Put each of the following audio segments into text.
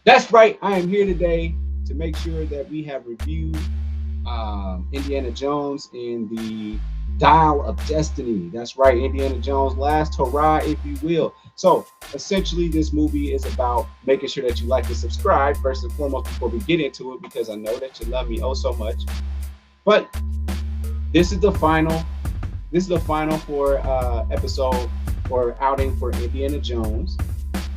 That's right. I am here today to make sure that we have reviewed Indiana Jones in the Dial of Destiny. That's right, Indiana Jones' last hurrah, if you will. So essentially, this movie is about making sure that you like and subscribe first and foremost before we get into it, because I know that you love me oh so much. But this is the final. This is the final for episode or outing for Indiana Jones.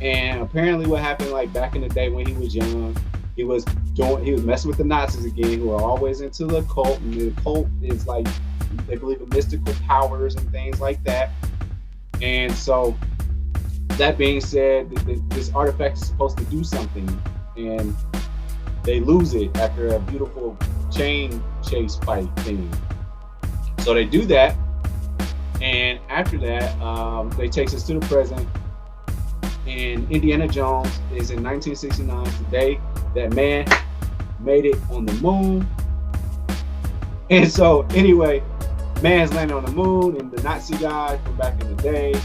And apparently, what happened like back in the day when he was young, he was messing with the Nazis again, who are always into the cult, and the cult is like they believe in mystical powers and things like that. And so, that being said, this artifact is supposed to do something, and they lose it after a beautiful chain chase fight thing. So they do that, and after that, they takes us to the present. And Indiana Jones is in 1969, today that man made it on the moon. And so anyway, man's landed on the moon, and the Nazi guy from back in the day,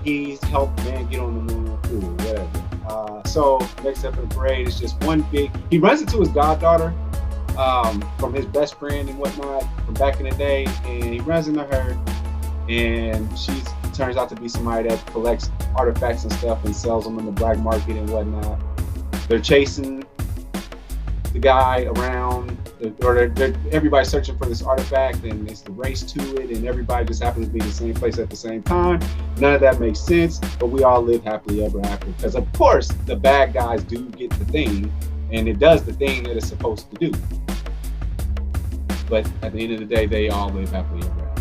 he's helped man get on the moon too, whatever. So next step in the parade is just one big, he runs into his goddaughter from his best friend and whatnot from back in the day, and he runs into her, and she turns out to be somebody that collects artifacts and stuff and sells them in the black market and whatnot. They're chasing the guy around, everybody's searching for this artifact, and it's the race to it, and everybody just happens to be in the same place at the same time. None of that makes sense, but we all live happily ever after, because of course the bad guys do get the thing, and it does the thing that it's supposed to do. But at the end of the day, they all live happily ever after.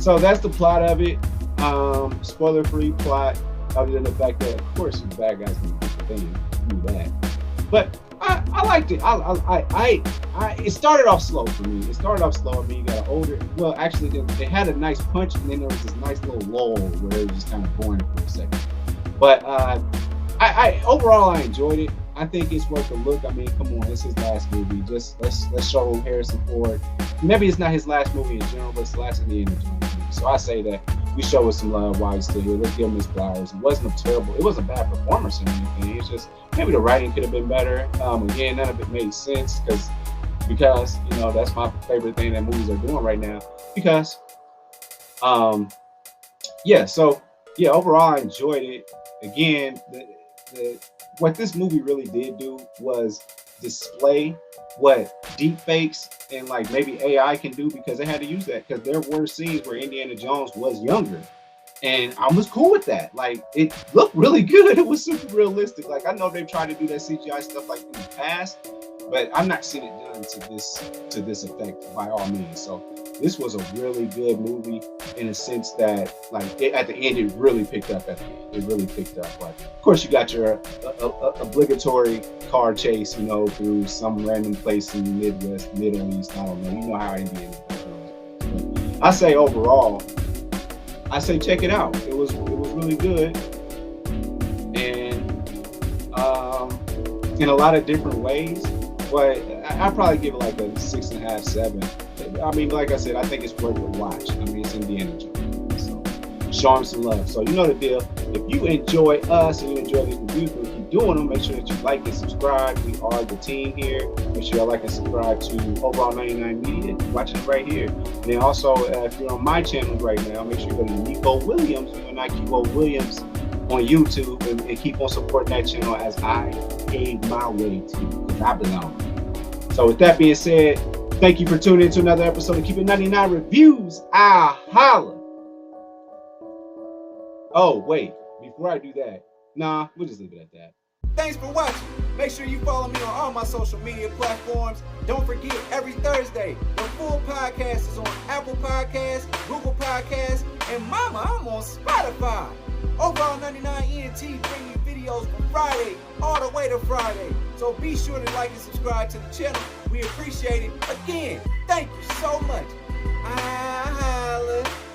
So that's the plot of it. Spoiler-free plot, other than the fact that, of course, the bad guys can get the thing, do that. But I liked it. It started off slow for me. It started off slow. I mean, you got an older. Well, actually, they had a nice punch, and then there was this nice little lull where it was just kind of boring for a second. But I overall I enjoyed it. I think it's worth a look. I mean, come on, it's his last movie. Just let's show Harrison Ford. Maybe it's not his last movie in general, but it's the last Indiana Jones movie. So I say that we show us some love while he's still here. Let's give him his flowers. It wasn't a terrible. It wasn't a bad performance or anything. It's just maybe the writing could have been better. Again, none of it made sense because you know that's my favorite thing that movies are doing right now. Because overall I enjoyed it. Again, what this movie really did do was display what deep fakes and like maybe AI can do, because they had to use that, because there were scenes where Indiana Jones was younger, and I was cool with that. Like, it looked really good. It was super realistic. Like, I know they've tried to do that CGI stuff like in the past, but I'm not seeing it done to this effect by all means. So this was a really good movie in a sense that, like, at the end, it really picked up. It really picked up. Like, of course, you got your obligatory car chase, you know, through some random place in the Midwest, Middle East. I don't know. You know how Indiana goes. I say overall, check it out. It was really good, and in a lot of different ways. But I'd probably give it like a 6.5, 7. I mean, like I said, I think it's worth a watch. I mean, it's Indiana Jones, so show him some love. So you know the deal. If you enjoy us and you enjoy these reviews, we'll keep doing them. Make sure that you like and subscribe. We are the team here. Make sure you like and subscribe to Overall 99 Media. You're watching it right here. And then also, if you're on my channel right now, make sure you go to Uniqo Williams, Uniqo Williams on YouTube, and keep on supporting that channel as I pave my way to, because I belong. So with that being said, thank you for tuning in to another episode of Keep It 99 Reviews. I holla. Oh, wait. Before I do that, we'll just leave it at that. Thanks for watching. Make sure you follow me on all my social media platforms. Don't forget, every Thursday, the full podcast is on Apple Podcasts, Google Podcasts, and mama, I'm on Spotify. Overall 99 ENT bring you videos from Friday all the way to Friday. So be sure to like and subscribe to the channel. We appreciate it. Again, thank you so much. I holla.